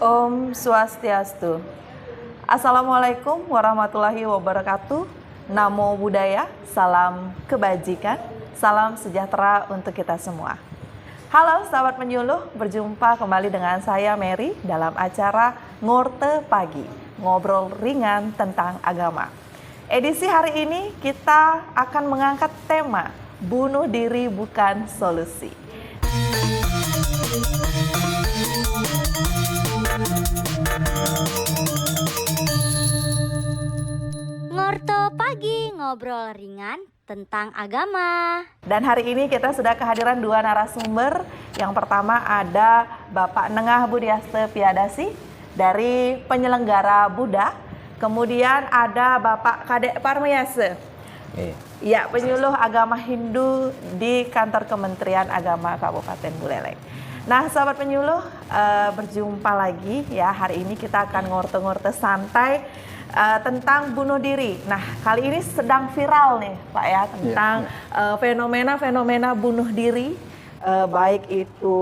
Om Swastiastu. Assalamualaikum warahmatullahi wabarakatuh. Namo Buddhaya, salam kebajikan, salam sejahtera untuk kita semua. Halo sahabat penyuluh, berjumpa kembali dengan saya Mary dalam acara Ngorte Pagi, ngobrol ringan tentang agama. Edisi hari ini kita akan mengangkat tema bunuh diri bukan solusi. Ngorte Pagi, ngobrol ringan tentang agama. Dan hari ini kita sudah kehadiran dua narasumber. Yang pertama ada Bapak Nengah Budiaste Piadasi dari penyelenggara Buddha. Kemudian ada Bapak Kadek Parmayase, ya, penyuluh agama Hindu di kantor Kementerian Agama Kabupaten Buleleng. Nah, sahabat penyuluh, berjumpa lagi ya. Hari ini kita akan ngorte-ngorte santai tentang bunuh diri. Nah, kali ini sedang viral nih, Pak ya, tentang fenomena-fenomena bunuh diri, baik itu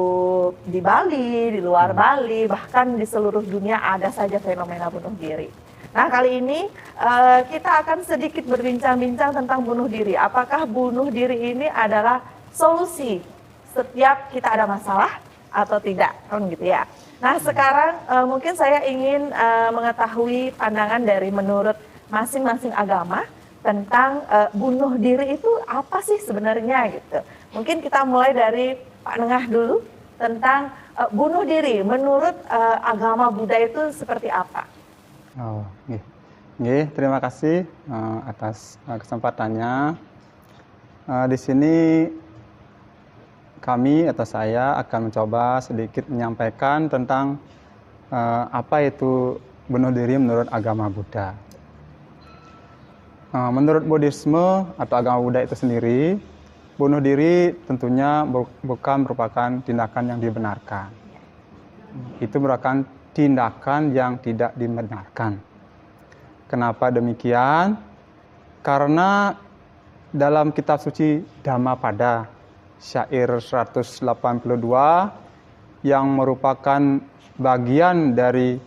di Bali, di luar Bali, bahkan di seluruh dunia ada saja fenomena bunuh diri. Nah, kali ini kita akan sedikit berbincang-bincang tentang bunuh diri. Apakah bunuh diri ini adalah solusi setiap kita ada masalah atau tidak, kan gitu ya. Nah, sekarang mungkin saya ingin mengetahui pandangan dari menurut masing-masing agama tentang bunuh diri itu apa sih sebenarnya gitu. Mungkin kita mulai dari Pak Nengah dulu tentang bunuh diri menurut agama Buddha itu seperti apa? Oh, terima kasih atas kesempatannya. Di sini kami atau saya akan mencoba sedikit menyampaikan tentang apa itu bunuh diri menurut agama Buddha. Menurut Buddhisme atau agama Buddha itu sendiri, bunuh diri tentunya bukan merupakan tindakan yang dibenarkan. Itu merupakan tindakan yang tidak dibenarkan. Kenapa demikian? Karena dalam kitab suci Dhammapada syair 182 yang merupakan bagian dari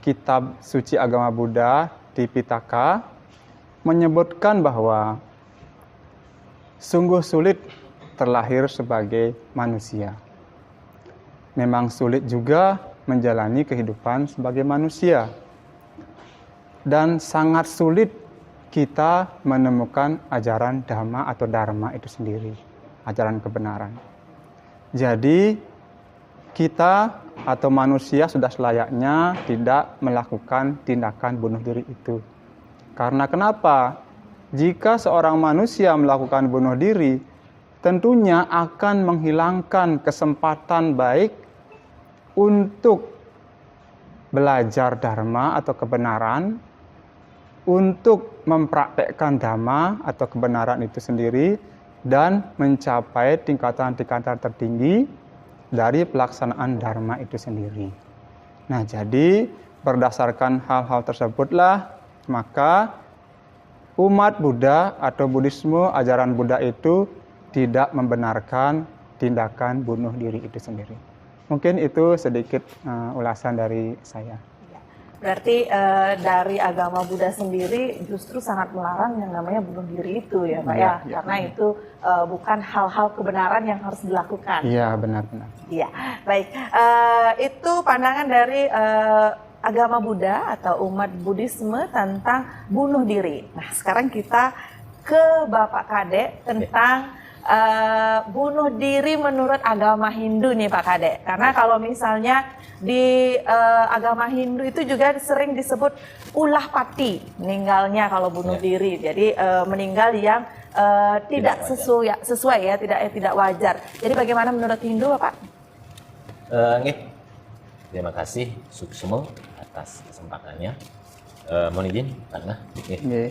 kitab suci agama Buddha Tipitaka menyebutkan bahwa sungguh sulit terlahir sebagai manusia. Memang sulit juga menjalani kehidupan sebagai manusia. Dan sangat sulit kita menemukan ajaran Dhamma atau Dharma itu sendiri, ajaran kebenaran. Jadi kita atau manusia sudah selayaknya tidak melakukan tindakan bunuh diri itu. Karena kenapa? Jika seorang manusia melakukan bunuh diri, tentunya akan menghilangkan kesempatan baik untuk belajar dharma atau kebenaran, untuk mempraktekkan dhamma atau kebenaran itu sendiri, dan mencapai tingkatan-tingkatan tertinggi dari pelaksanaan dharma itu sendiri. Nah, jadi berdasarkan hal-hal tersebutlah, maka umat Buddha atau Buddhisme, ajaran Buddha itu tidak membenarkan tindakan bunuh diri itu sendiri. Mungkin itu sedikit ulasan dari saya. Berarti dari agama Buddha sendiri justru sangat melarang yang namanya bunuh diri itu ya Pak ya. Karena itu bukan hal-hal kebenaran yang harus dilakukan. Iya, benar-benar. Iya, baik. Itu pandangan dari agama Buddha atau umat Buddhisme tentang bunuh diri. Nah, sekarang kita ke Bapak Kadek tentang bunuh diri menurut agama Hindu nih Pak Kadek. Karena kalau misalnya di agama Hindu itu juga sering disebut ulah pati, meninggalnya kalau bunuh diri. Jadi meninggal yang tidak sesuai ya, tidak wajar. Jadi bagaimana menurut Hindu Bapak? Terima kasih Suksmo atas kesempatannya. Mohon izin karena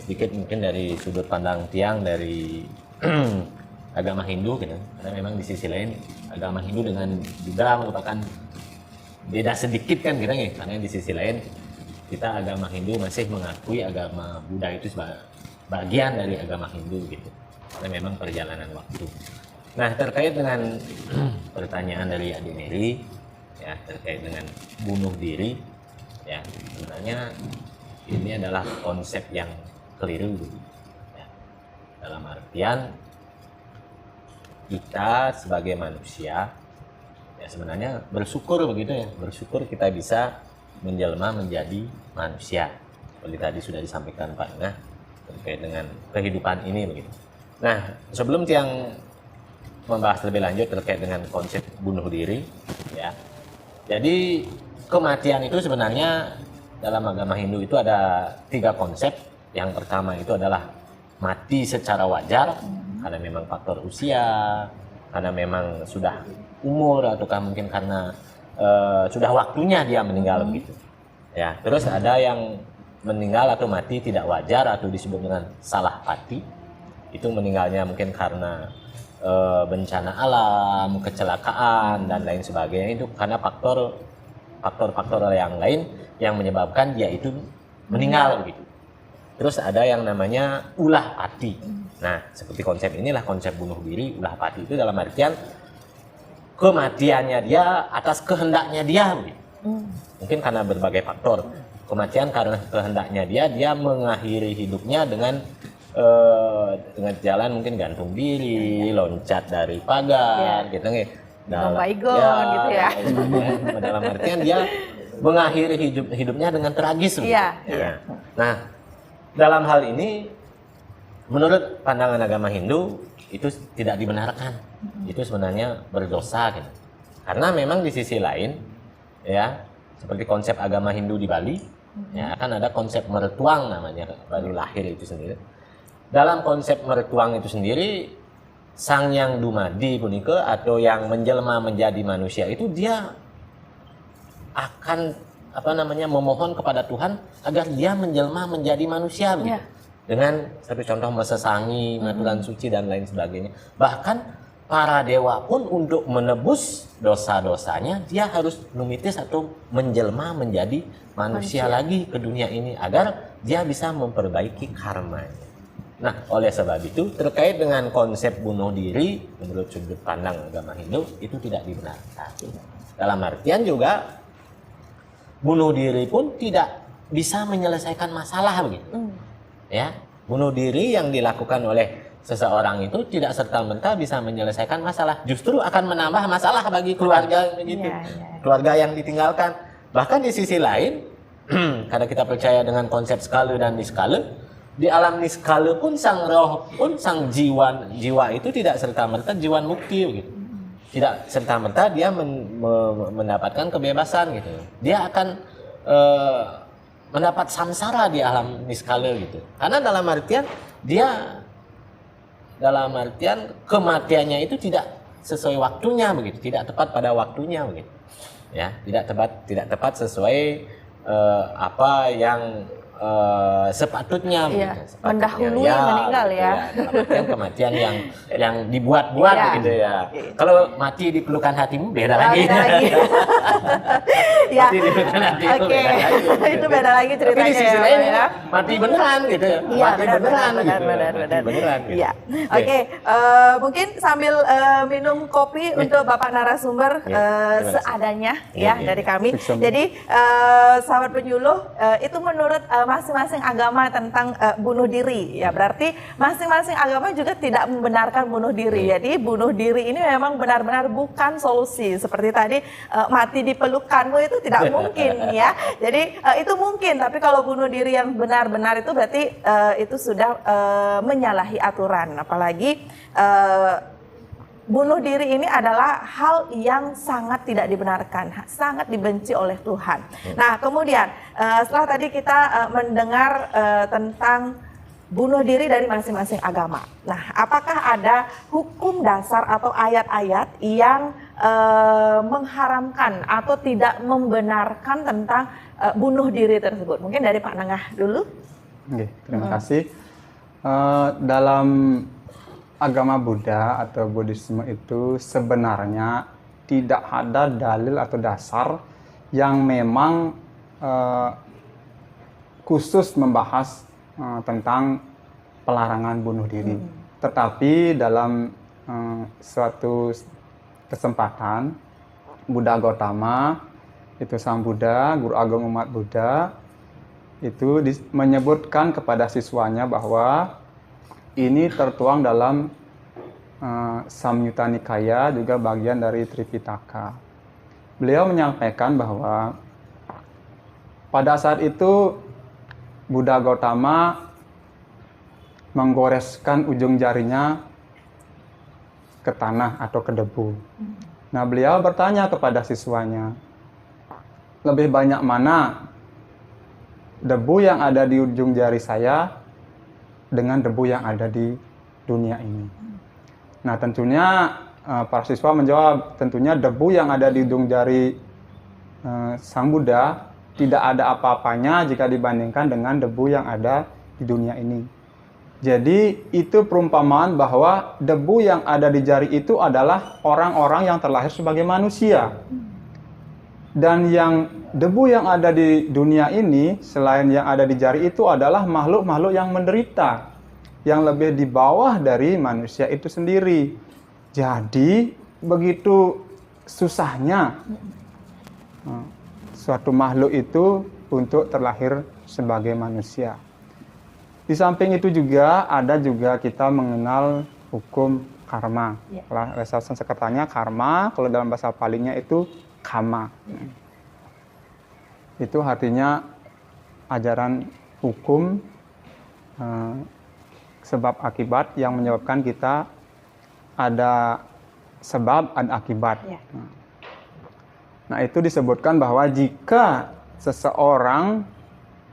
sedikit mungkin dari sudut pandang tiang dari agama Hindu gitu. Karena memang di sisi lain agama Hindu dengan Buddha merupakan beda sedikit kan kita nih. Karena di sisi lain kita agama Hindu masih mengakui agama Buddha itu sebagai bagian dari agama Hindu gitu. Karena memang perjalanan waktu. Nah, terkait dengan pertanyaan dari Adik Mary, ya, ya terkait dengan bunuh diri, ya sebenarnya ini adalah konsep yang keliru, ya. Dalam artian kita sebagai manusia ya sebenarnya bersyukur begitu ya, bersyukur kita bisa menjelma menjadi manusia seperti tadi sudah disampaikan Pak Nah terkait dengan kehidupan ini begitu. Nah sebelum Tiang membahas lebih lanjut terkait dengan konsep bunuh diri ya, jadi kematian itu sebenarnya dalam agama Hindu itu ada 3 konsep. Yang pertama itu adalah mati secara wajar karena memang faktor usia, karena memang sudah umur, ataukah mungkin karena sudah waktunya dia meninggal begitu. Ya, terus ada yang meninggal atau mati tidak wajar atau disebut dengan salah pati. Itu meninggalnya mungkin karena bencana alam, kecelakaan dan lain sebagainya, itu karena faktor-faktor yang lain yang menyebabkan dia itu meninggal begitu. Terus ada yang namanya ulah pati. Nah, seperti konsep inilah konsep bunuh diri. Ulah pati itu dalam artian kematiannya dia atas kehendaknya dia begitu. Mungkin karena berbagai faktor. Kematian karena kehendaknya dia mengakhiri hidupnya dengan jalan mungkin gantung diri, loncat dari pagar, gitu nih. Dalam gitu ya. Dalam artian dia mengakhiri hidupnya dengan tragis. Iya. Ya. Nah, dalam hal ini, menurut pandangan agama Hindu itu tidak dibenarkan. Itu sebenarnya berdosa, gitu. Karena memang di sisi lain, ya, seperti konsep agama Hindu di Bali, ya kan ada konsep meretuang namanya baru lahir itu sendiri. Dalam konsep meretuang itu sendiri, sang yang dumadi punika atau yang menjelma menjadi manusia itu dia akan memohon kepada Tuhan agar dia menjelma menjadi manusia begitu. Dengan satu contoh mesesangi, maturan suci dan lain sebagainya. Bahkan para dewa pun untuk menebus dosa-dosanya dia harus numitis atau menjelma menjadi manusia lagi ke dunia ini agar dia bisa memperbaiki karmanya. Nah, oleh sebab itu terkait dengan konsep bunuh diri menurut sudut pandang agama Hindu itu tidak dibenarkan. Dalam artian juga bunuh diri pun tidak bisa menyelesaikan masalah begitu. Ya, bunuh diri yang dilakukan oleh seseorang itu tidak serta-merta bisa menyelesaikan masalah, justru akan menambah masalah bagi keluarga begitu. Keluarga yang ditinggalkan. Bahkan di sisi lain, karena kita percaya dengan konsep skala dan niskala, di alam niskala pun sang roh pun sang jiwa itu tidak serta-merta jiwa mukti gitu. Tidak serta-merta dia mendapatkan kebebasan gitu. Dia akan mendapat samsara di alam niskala gitu. Karena dalam artian kematiannya itu tidak sesuai waktunya begitu, tidak tepat pada waktunya begitu. Ya, tidak tepat sesuai apa yang sepatutnya iya, begitu. Mendahului meninggal ya. Kematian yang dibuat-buat begitu ya. Kalau mati di pelukan hatimu beda lagi. Ya. Mati di pelukan hatimu beda lagi. Itu beda lagi ceritanya. Tapi di sisi lain ya, mati beneran gitu. Iya, mati beneran. Gitu. Iya. Oke, mungkin sambil minum kopi untuk Bapak narasumber seadanya ya dari kami. Jadi sahabat penyuluh itu menurut masing-masing agama tentang bunuh diri ya, berarti masing-masing agama juga tidak membenarkan bunuh diri. Jadi bunuh diri ini memang benar-benar bukan solusi. Seperti tadi mati di pelukanmu itu tidak mungkin ya. Jadi itu mungkin, tapi kalau bunuh diri yang benar-benar itu berarti itu sudah menyalahi aturan. Apalagi bunuh diri ini adalah hal yang sangat tidak dibenarkan, sangat dibenci oleh Tuhan. Nah, kemudian setelah tadi kita mendengar tentang bunuh diri dari masing-masing agama. Nah, apakah ada hukum dasar atau ayat-ayat yang mengharamkan atau tidak membenarkan tentang bunuh diri tersebut? Mungkin dari Pak Nengah dulu. Oke, terima kasih. Dalam agama Buddha atau Buddhisme itu sebenarnya tidak ada dalil atau dasar yang memang khusus membahas tentang pelarangan bunuh diri. Tetapi dalam suatu kesempatan Buddha Gautama, itu Sang Buddha, guru agung umat Buddha, itu menyebutkan kepada siswanya bahwa ini tertuang dalam Samyutta Nikaya, juga bagian dari Tripitaka. Beliau menyampaikan bahwa pada saat itu Buddha Gautama menggoreskan ujung jarinya ke tanah atau ke debu. Nah, beliau bertanya kepada siswanya, lebih banyak mana debu yang ada di ujung jari saya dengan debu yang ada di dunia ini? Nah, tentunya para siswa menjawab, tentunya debu yang ada di ujung jari Sang Buddha tidak ada apa-apanya jika dibandingkan dengan debu yang ada di dunia ini. Jadi itu perumpamaan bahwa debu yang ada di jari itu adalah orang-orang yang terlahir sebagai manusia. Dan yang debu yang ada di dunia ini, selain yang ada di jari itu adalah makhluk-makhluk yang menderita, yang lebih di bawah dari manusia itu sendiri. Jadi begitu susahnya suatu makhluk itu untuk terlahir sebagai manusia. Di samping itu juga ada juga kita mengenal hukum karma. Kalau bahasa Sanskertanya karma, kalau dalam bahasa Palinya itu kama. Itu artinya ajaran hukum sebab akibat yang menyebabkan kita ada sebab, ada akibat. Nah, itu disebutkan bahwa jika seseorang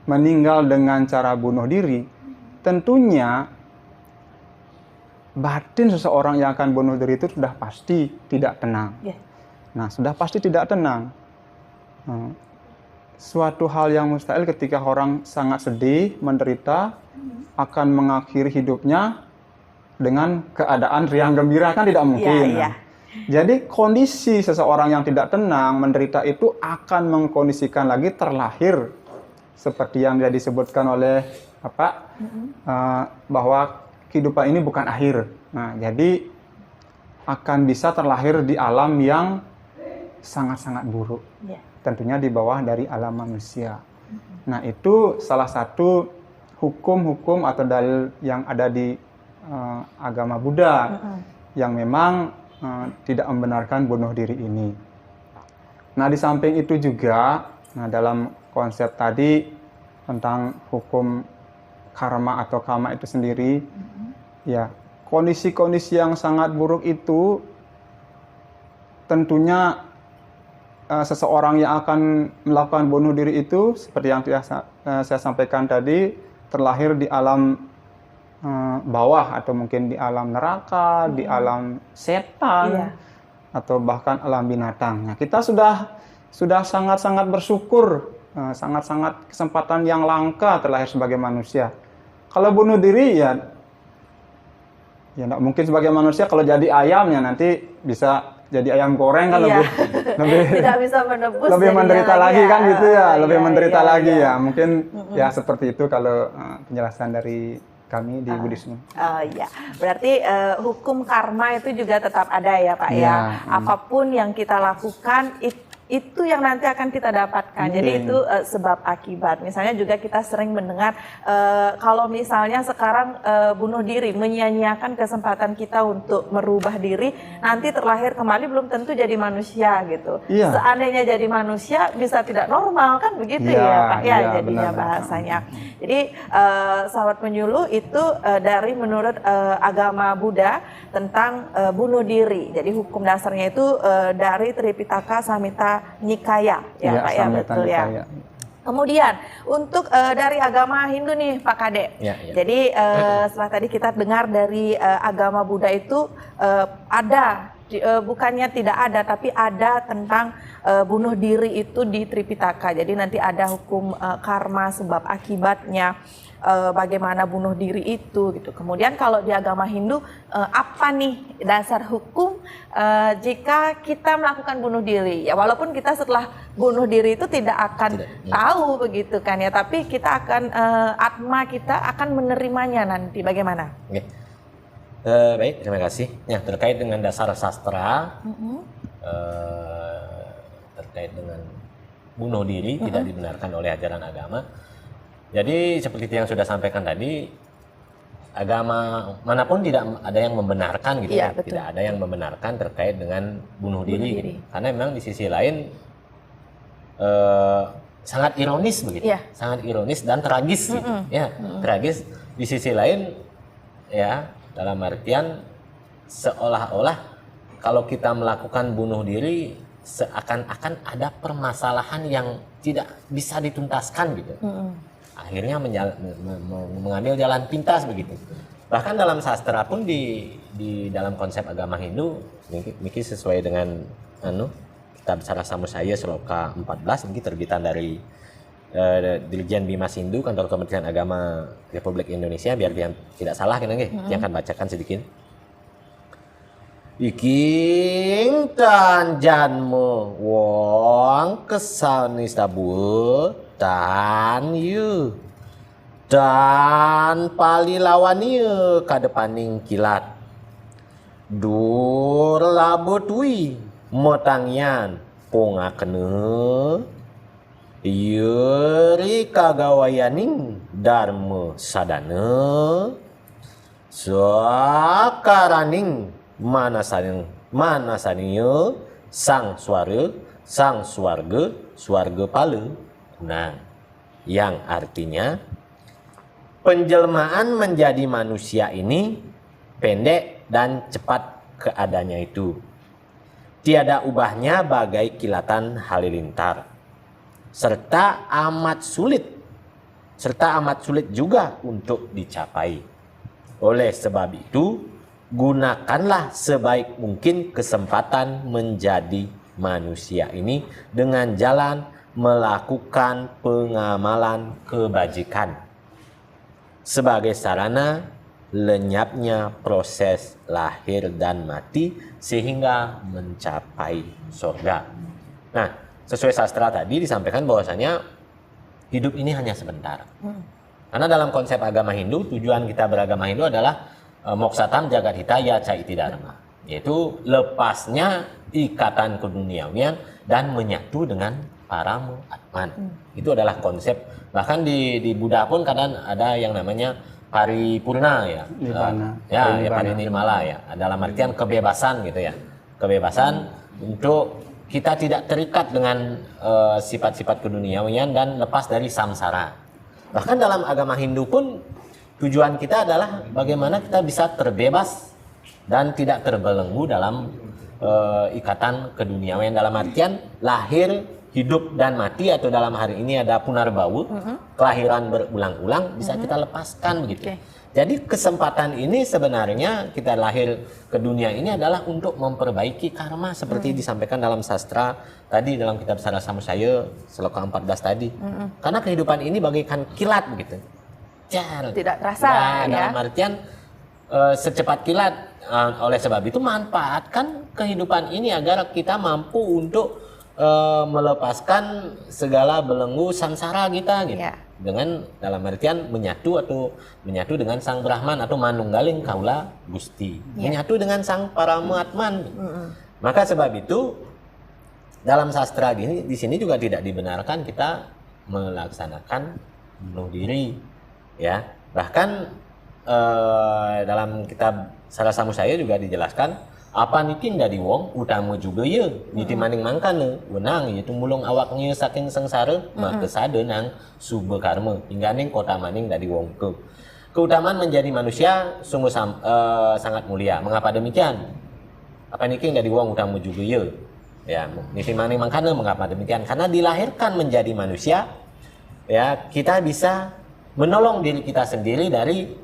meninggal dengan cara bunuh diri, tentunya batin seseorang yang akan bunuh diri itu sudah pasti tidak tenang. Nah, sudah pasti tidak tenang. Suatu hal yang mustahil ketika orang sangat sedih, menderita, akan mengakhiri hidupnya dengan keadaan riang gembira, kan tidak mungkin. Jadi kondisi seseorang yang tidak tenang, menderita itu akan mengkondisikan lagi terlahir seperti yang dia disebutkan oleh bahwa kehidupan ini bukan akhir. Nah, jadi akan bisa terlahir di alam yang sangat-sangat buruk. Tentunya di bawah dari alam manusia. Nah, itu salah satu hukum-hukum atau dalil yang ada di agama Buddha yang memang tidak membenarkan bunuh diri ini. Nah, di samping itu juga, dalam konsep tadi tentang hukum karma atau kama itu sendiri, ya kondisi-kondisi yang sangat buruk itu tentunya seseorang yang akan melakukan bunuh diri itu seperti yang saya sampaikan tadi, terlahir di alam bawah atau mungkin di alam neraka, di alam setan, atau bahkan alam binatang. Nah, kita sudah sangat-sangat bersyukur, sangat-sangat kesempatan yang langka terlahir sebagai manusia. Kalau bunuh diri ya enggak mungkin sebagai manusia. Kalau jadi ayam ya nanti bisa jadi ayam goreng kan, lebih tidak bisa menebus, lebih menderita lagi kan gitu ya, lebih menderita lagi ya. Mungkin ya seperti itu kalau penjelasan dari kami di Buddhisme. Berarti hukum karma itu juga tetap ada ya Pak ya. Apapun yang kita lakukan itu yang nanti akan kita dapatkan. Jadi itu sebab akibat. Misalnya juga kita sering mendengar kalau misalnya sekarang bunuh diri, menyia-nyiakan kesempatan kita untuk merubah diri, nanti terlahir kembali belum tentu jadi manusia gitu. Seandainya jadi manusia bisa tidak normal kan begitu ya Pak ya, jadinya bahasanya. Jadi sahabat penyuluh itu dari menurut agama Buddha tentang bunuh diri. Jadi hukum dasarnya itu dari Tripitaka Samhita Nikaya ya Pak ya, betul ya. Kemudian untuk dari agama Hindu nih Pak Kade. Jadi setelah tadi kita dengar dari agama Buddha itu ada, bukannya tidak ada, tapi ada tentang bunuh diri itu di Tripitaka. Jadi nanti ada hukum karma sebab akibatnya, bagaimana bunuh diri itu gitu. Kemudian kalau di agama Hindu apa nih dasar hukum jika kita melakukan bunuh diri? Ya walaupun kita setelah bunuh diri itu tidak akan tahu begitu kan ya, tapi kita akan atma kita akan menerimanya nanti. Bagaimana? Baik, terima kasih. Ya, terkait dengan dasar sastra, terkait dengan bunuh diri tidak dibenarkan oleh ajaran agama. Jadi seperti yang sudah sampaikan tadi, agama manapun tidak ada yang membenarkan gitu Iya, ya, betul. tidak ada yang membenarkan terkait dengan bunuh diri. Gitu. Karena memang di sisi lain sangat ironis begitu, Iya. sangat ironis dan tragis gitu, ya, tragis. Di sisi lain, ya, dalam artian seolah-olah kalau kita melakukan bunuh diri seakan-akan ada permasalahan yang tidak bisa dituntaskan gitu. Akhirnya mengambil jalan pintas begitu. Bahkan dalam sastra pun di dalam konsep agama Hindu, mungkin sesuai dengan kitab Sarasamudaya Sloka 14, ini terbitan dari Dirjen Bimas Hindu, Kantor Kementerian Agama Republik Indonesia, biar dia tidak salah kan nggih. Dia akan bacakan sedikit. Iking tanjanmu wong kesani sabu tan yu dan palilawan yu kadepaning kilat dur labutui motangyan pongakene yuri kagawayaning dharma sadana sakaraning mana saniyo sang swarga pala. Nah, yang artinya penjelmaan menjadi manusia ini pendek dan cepat keadaannya itu. Tiada ubahnya bagai kilatan halilintar. Serta amat sulit juga untuk dicapai. Oleh sebab itu, gunakanlah sebaik mungkin kesempatan menjadi manusia ini dengan jalan melakukan pengamalan kebajikan sebagai sarana lenyapnya proses lahir dan mati sehingga mencapai surga. Nah, sesuai sastra tadi disampaikan bahwasanya hidup ini hanya sebentar. Karena dalam konsep agama Hindu, tujuan kita beragama Hindu adalah moksatam jagat hitaya caiti dharma, yaitu lepasnya ikatan keduniawian dan menyatu dengan paramu atman. Itu adalah konsep. Bahkan di Buddha pun kadang ada yang namanya paripurna ya, parinirmala ya. Dalam artian kebebasan gitu ya, kebebasan untuk kita tidak terikat dengan sifat-sifat keduniawian dan lepas dari samsara. Bahkan dalam agama Hindu pun tujuan kita adalah bagaimana kita bisa terbebas dan tidak terbelenggu dalam ikatan keduniawian, dalam artian lahir, hidup dan mati, atau dalam hari ini ada punarbawu, kelahiran berulang-ulang bisa kita lepaskan begitu. Jadi kesempatan ini sebenarnya kita lahir ke dunia ini adalah untuk memperbaiki karma seperti disampaikan dalam sastra tadi dalam kitab Sarasamudaya Sloka 14 tadi. Karena kehidupan ini bagaikan kilat begitu. Tidak terasa ya. Dalam artian secepat kilat. Oleh sebab itu manfaatkan kehidupan ini agar kita mampu untuk melepaskan segala belenggu samsara kita gitu. Dengan dalam artian menyatu dengan Sang Brahman atau manunggaling kaula Gusti. Menyatu dengan Sang Paramatman. Maka sebab itu dalam sastra di sini juga tidak dibenarkan kita melaksanakan bunuh diri. Ya, bahkan dalam kitab Sarasamudaya juga dijelaskan apa nikin dari wong utama juga ya niti maning mangkane wenang yaitu mulung awaknya saking sengsara maka sadenang sube karma hingga ning kota maning dari wong keutamaan menjadi manusia sungguh sangat mulia. Mengapa demikian? Apa nikin dari wong utama juga ya niti maning mangkane mengapa demikian? Karena dilahirkan menjadi manusia ya kita bisa menolong diri kita sendiri dari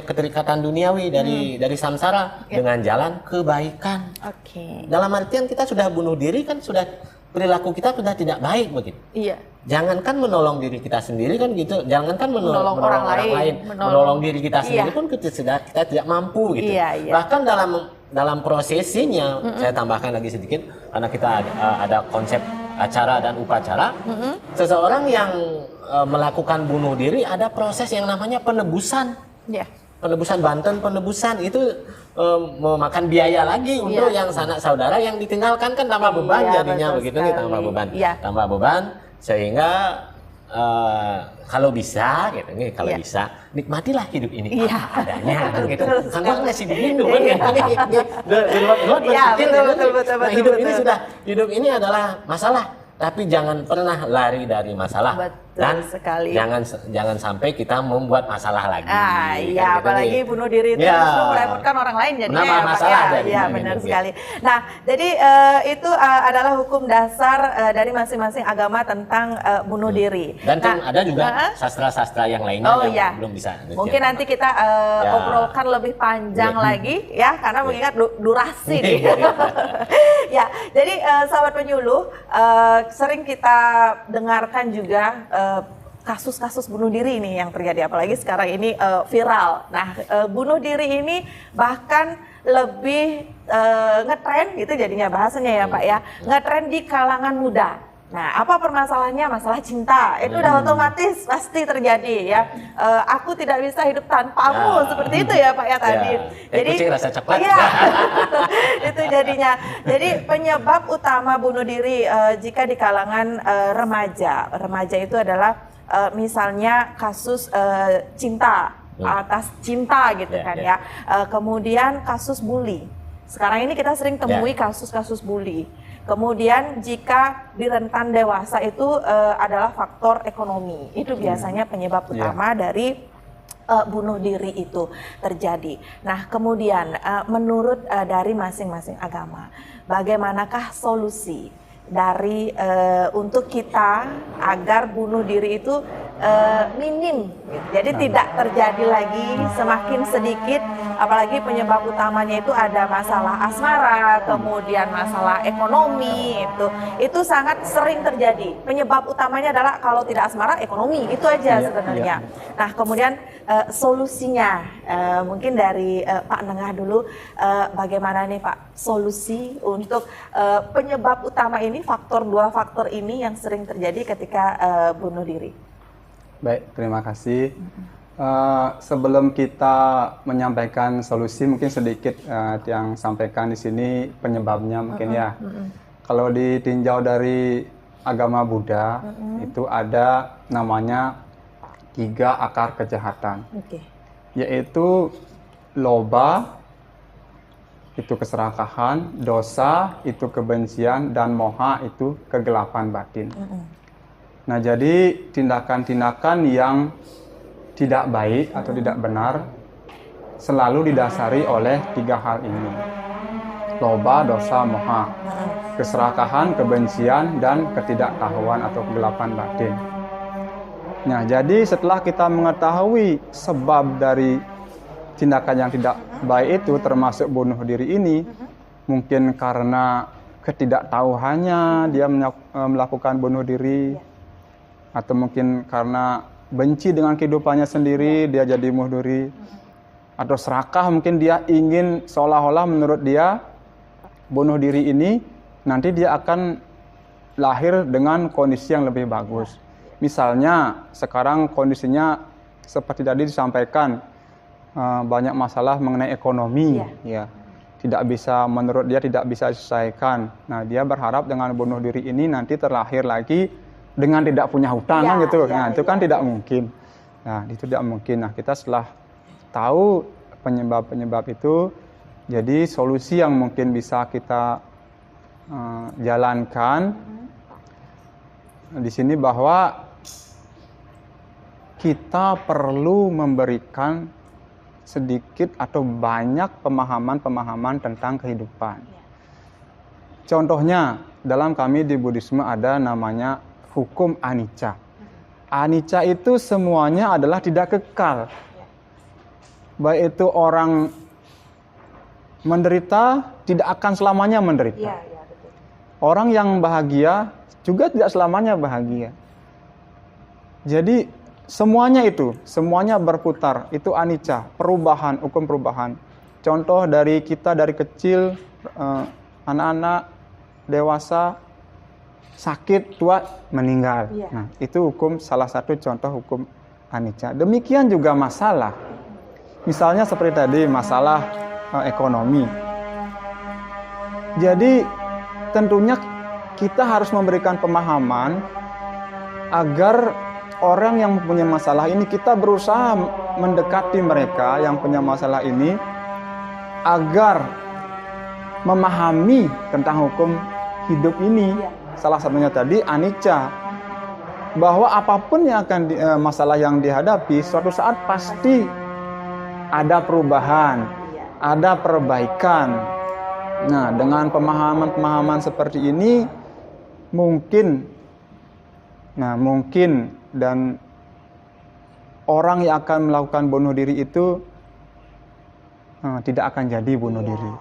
keterikatan duniawi dari samsara dengan jalan kebaikan. Dalam artian kita sudah bunuh diri kan sudah perilaku kita sudah tidak baik begitu. Iya. Jangankan menolong diri kita sendiri kan gitu, jangankan menolong orang lain, menolong diri kita sendiri pun kita tidak mampu gitu. Bahkan dalam prosesinya saya tambahkan lagi sedikit karena kita ada konsep acara dan upacara. Seseorang yang melakukan bunuh diri ada proses yang namanya penebusan. Penebusan Banten, penebusan itu memakan biaya lagi untuk yang sanak saudara yang ditinggalkan kan tambah beban jadinya betul begitu nih, sekali. tambah beban. Iya. Tambah beban sehingga kalau bisa gitu nih, kalau Iya. bisa nikmatilah hidup ini Iya. apa adanya kan gitu. Betul Kan sekali. masih begini kan Iya. di luar Iya, berpikir betul, gitu. betul, Nah, betul, hidup betul. ini sudah, hidup ini adalah masalah, tapi jangan pernah lari dari masalah. Betul Dan sekali. jangan sampai kita membuat masalah lagi. Ah, Kan iya, gitu apalagi nih. bunuh diri itu Ya. justru merepotkan orang lain jadinya Menambah ya, Pak, masalah ya. jadinya Iya, gitu, benar ya. sekali. Nah, jadi itu adalah hukum dasar dari masing-masing agama tentang bunuh diri. Dan kan Nah, ada juga heeh. sastra-sastra yang lainnya Oh, yang iya. belum bisa. Mungkin nanti kita Ya. obrolkan lebih panjang Iya. lagi ya, karena mengingat durasi nih. Ya, jadi sahabat penyuluh, sering kita dengarkan juga kasus-kasus bunuh diri ini yang terjadi, apalagi sekarang ini viral. Nah, bunuh diri ini bahkan lebih ngetren gitu jadinya bahasanya ya Pak ya, ngetren di kalangan muda. Nah, apa permasalahannya? Masalah cinta. Itu udah otomatis pasti terjadi ya. Aku tidak bisa hidup tanpamu, Ya. seperti itu ya Pak ya tadi. Ya. Kucing rasa coklat. Iya. Itu jadinya. Jadi penyebab utama bunuh diri jika di kalangan remaja. Remaja itu adalah misalnya kasus cinta, atas cinta gitu Ya, kan ya. ya. Kemudian kasus bully. Sekarang ini kita sering temui Ya. kasus-kasus bully. Kemudian jika di rentan dewasa itu adalah faktor ekonomi. Itu biasanya penyebab utama dari bunuh diri itu terjadi. Nah, kemudian menurut dari masing-masing agama, bagaimanakah solusi dari untuk kita agar bunuh diri itu minim, gitu. Jadi tidak terjadi lagi, semakin sedikit, apalagi penyebab utamanya itu ada masalah asmara, kemudian masalah ekonomi, itu sangat sering terjadi. Penyebab utamanya adalah kalau tidak asmara, ekonomi, itu aja Iya, sebenarnya. Nah, kemudian solusinya mungkin dari Pak Nengah dulu, bagaimana nih Pak solusi untuk penyebab utama ini, dua faktor ini yang sering terjadi ketika bunuh diri. Baik, terima kasih. Sebelum kita menyampaikan solusi, mungkin sedikit yang sampaikan di sini penyebabnya mungkin ya. Kalau ditinjau dari agama Buddha, itu ada namanya 3 akar kejahatan, yaitu loba, itu keserakahan, dosa, itu kebencian, dan moha, itu kegelapan batin. Nah, jadi tindakan-tindakan yang tidak baik atau tidak benar selalu didasari oleh 3 hal ini. Loba, dosa, moha. Keserakahan, kebencian, dan ketidaktahuan atau kegelapan batin. Nah, jadi setelah kita mengetahui sebab dari tindakan yang tidak baik itu, termasuk bunuh diri ini, mungkin karena ketidaktahuannya dia melakukan bunuh diri, atau mungkin karena benci dengan kehidupannya sendiri dia jadi bunuh diri, atau serakah, mungkin dia ingin seolah-olah menurut dia bunuh diri ini nanti dia akan lahir dengan kondisi yang lebih bagus. Misalnya sekarang kondisinya seperti tadi disampaikan, banyak masalah mengenai ekonomi, ya tidak bisa, menurut dia tidak bisa diselesaikan. Nah, dia berharap dengan bunuh diri ini nanti terlahir lagi dengan tidak punya hutang, kan gitu. Nah, itu kan tidak mungkin. Nah, itu tidak mungkin. Nah, kita setelah tahu penyebab-penyebab itu, jadi solusi yang mungkin bisa kita jalankan di sini bahwa kita perlu memberikan sedikit atau banyak pemahaman-pemahaman tentang kehidupan. Contohnya, dalam kami di Buddhisme ada namanya hukum anicca. Anicca itu semuanya adalah tidak kekal. Baik itu orang menderita, tidak akan selamanya menderita. Orang yang bahagia juga tidak selamanya bahagia. Jadi semuanya berputar. Itu anicca, perubahan, hukum perubahan. Contoh dari kita dari kecil, anak-anak, dewasa, sakit, tua, meninggal. Nah, itu salah satu contoh hukum anicca. Demikian juga masalah. Misalnya seperti tadi, masalah ekonomi. Jadi tentunya kita harus memberikan pemahaman agar orang yang mempunyai masalah ini, kita berusaha mendekati mereka yang punya masalah ini agar memahami tentang hukum hidup ini. Salah satunya tadi anicca, bahwa apapun yang akan masalah yang dihadapi suatu saat pasti ada perubahan, ada perbaikan. Nah, dengan pemahaman-pemahaman seperti ini mungkin dan orang yang akan melakukan bunuh diri itu tidak akan jadi bunuh diri.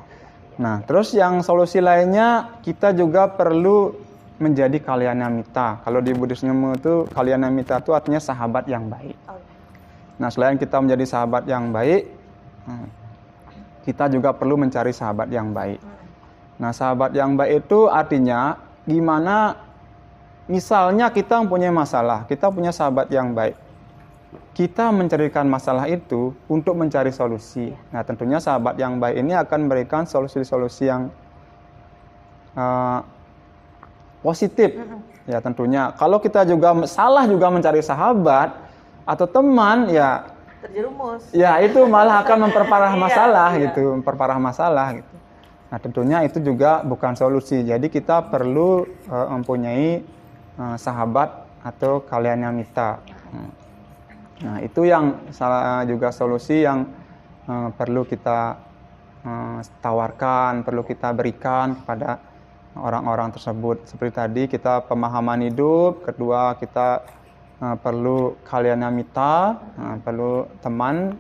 Nah, terus yang solusi lainnya, kita juga perlu menjadi kalyanamitta. Kalau di Buddhisme itu kalyanamitta itu artinya sahabat yang baik. Nah, selain kita menjadi sahabat yang baik, kita juga perlu mencari sahabat yang baik. Nah, sahabat yang baik itu artinya gimana, misalnya kita mempunyai masalah, kita punya sahabat yang baik. Kita mencarikan masalah itu untuk mencari solusi. Nah, tentunya sahabat yang baik ini akan memberikan solusi-solusi yang positif. Ya, tentunya. Kalau kita juga salah juga mencari sahabat atau teman, ya terjerumus. Ya, itu malah akan memperparah masalah gitu, memperparah masalah gitu. Nah, tentunya itu juga bukan solusi. Jadi kita perlu mempunyai sahabat atau kalyanamitta. Nah, itu yang juga solusi yang perlu kita tawarkan, perlu kita berikan kepada orang-orang tersebut. Seperti tadi kita pemahaman hidup, kedua kita perlu kalyanamitta, perlu teman.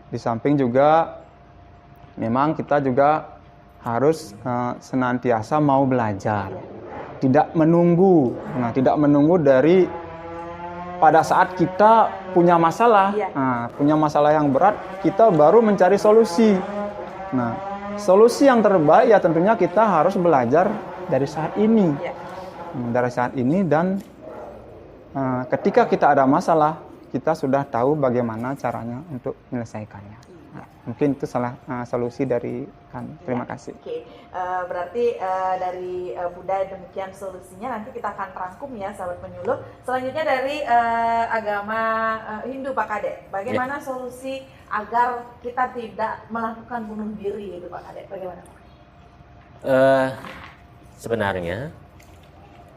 Di samping juga memang kita juga harus senantiasa mau belajar, tidak menunggu. Nah, tidak menunggu dari pada saat kita punya masalah, punya masalah yang berat, kita baru mencari solusi. Nah, solusi yang terbaik ya tentunya kita harus belajar dari saat ini. Dari saat ini, dan ketika kita ada masalah, kita sudah tahu bagaimana caranya untuk menyelesaikannya. Nah, mungkin itu salah solusi dari kami. Terima kasih. Oke. Berarti dari Buddha demikian solusinya. Nanti kita akan rangkum ya, sahabat penyuluh. Selanjutnya dari agama Hindu, Pak Kade. Bagaimana solusi agar kita tidak melakukan bunuh diri itu, Pak Kade? Bagaimana? Sebenarnya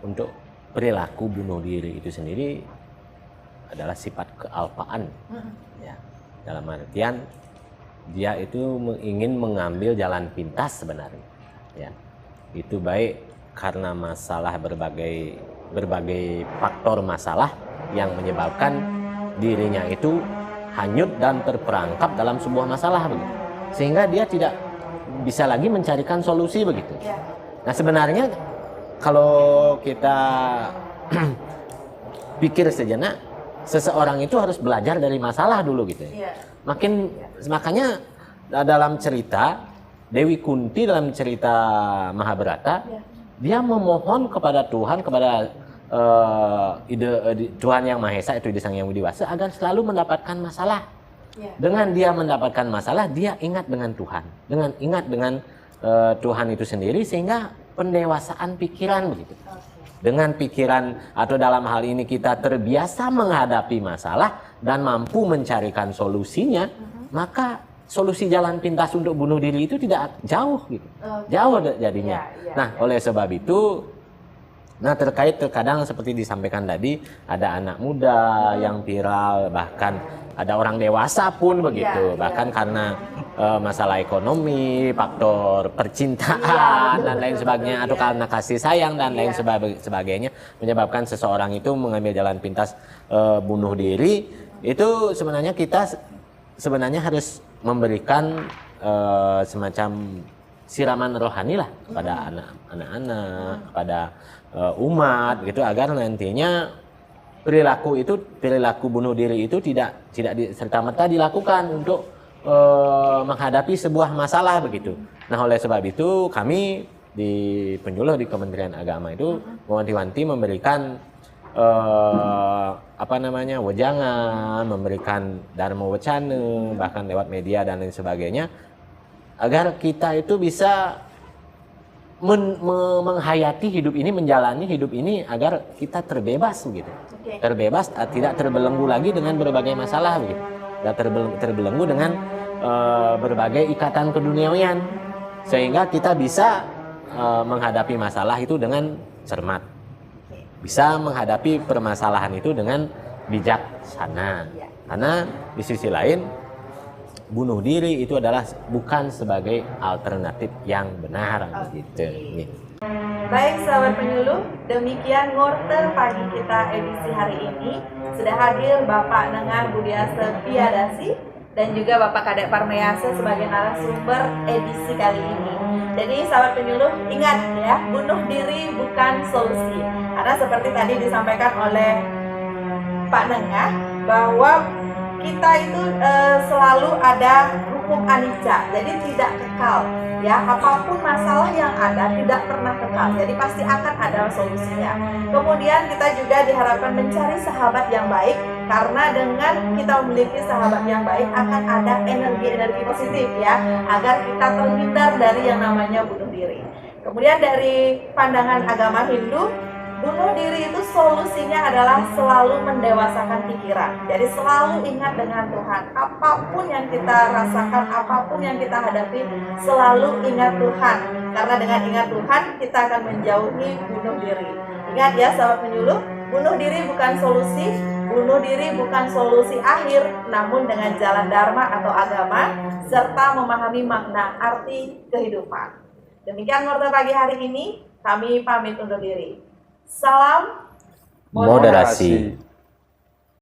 untuk perilaku bunuh diri itu sendiri adalah sifat kealpaan. Ya, dalam artian dia itu ingin mengambil jalan pintas sebenarnya. Ya, itu baik karena masalah berbagai faktor masalah yang menyebabkan dirinya itu hanyut dan terperangkap dalam sebuah masalah begitu, sehingga dia tidak bisa lagi mencarikan solusi begitu. Nah, sebenarnya kalau kita pikir sejenak, seseorang itu harus belajar dari masalah dulu gitu. Makanya dalam cerita Dewi Kunti, dalam cerita Mahabharata, dia memohon kepada Tuhan, kepada Tuhan Yang Maha Esa, itu Ida Sang Hyang Widiwasa, agar selalu mendapatkan masalah. Dengan dia mendapatkan masalah, dia ingat dengan Tuhan, ingat dengan Tuhan itu sendiri, sehingga pendewasaan pikiran begitu. Dengan pikiran, atau dalam hal ini kita terbiasa menghadapi masalah dan mampu mencarikan solusinya, maka solusi jalan pintas untuk bunuh diri itu tidak jauh gitu. Jauh jadinya. Nah, oleh sebab itu, terkadang seperti disampaikan tadi, ada anak muda yang viral, bahkan ada orang dewasa pun begitu, bahkan karena masalah ekonomi, faktor percintaan dan lain sebagainya, atau karena kasih sayang dan lain sebagainya, menyebabkan seseorang itu mengambil jalan pintas bunuh diri. Itu sebenarnya kita harus memberikan semacam siraman rohani lah kepada anak-anak, kepada umat gitu, agar nantinya perilaku bunuh diri itu tidak serta-merta dilakukan untuk menghadapi sebuah masalah begitu. Nah, oleh sebab itu kami di penyuluh di Kementerian Agama itu mewanti-wanti memberikan wejangan, memberikan dharma wacana, bahkan lewat media dan lain sebagainya, agar kita itu bisa menghayati hidup ini, menjalani hidup ini agar kita terbebas begitu. Terbebas, tidak terbelenggu lagi dengan berbagai masalah begitu. Tidak terbelenggu dengan berbagai ikatan keduniawian, sehingga kita bisa menghadapi masalah itu dengan cermat, bisa menghadapi permasalahan itu dengan bijaksana. Karena di sisi lain, bunuh diri itu adalah bukan sebagai alternatif yang benar begitu. Baik sahabat penyuluh, demikian ngorte pagi kita edisi hari ini. Sudah hadir Bapak Nengah Budiaste Piadasi dan juga Bapak Kadek Parmease sebagai narasumber edisi kali ini. Jadi sahabat penyuluh, ingat ya, bunuh diri bukan solusi. Karena seperti tadi disampaikan oleh Pak Nengah bahwa kita itu selalu ada hukum anicca, jadi tidak kekal. Ya, apapun masalah yang ada tidak pernah kekal, jadi pasti akan ada solusinya. Kemudian kita juga diharapkan mencari sahabat yang baik, karena dengan kita memiliki sahabat yang baik akan ada energi-energi positif ya, agar kita terhindar dari yang namanya bunuh diri. Kemudian dari pandangan agama Hindu, bunuh diri itu solusinya adalah selalu mendewasakan pikiran. Jadi selalu ingat dengan Tuhan. Apapun yang kita rasakan, apapun yang kita hadapi, selalu ingat Tuhan. Karena dengan ingat Tuhan, kita akan menjauhi bunuh diri. Ingat ya sahabat penyuluh, bunuh diri bukan solusi, bunuh diri bukan solusi akhir, namun dengan jalan dharma atau agama, serta memahami makna arti kehidupan. Demikian ngorte pagi hari ini, kami pamit undur diri. Salam Moderasi.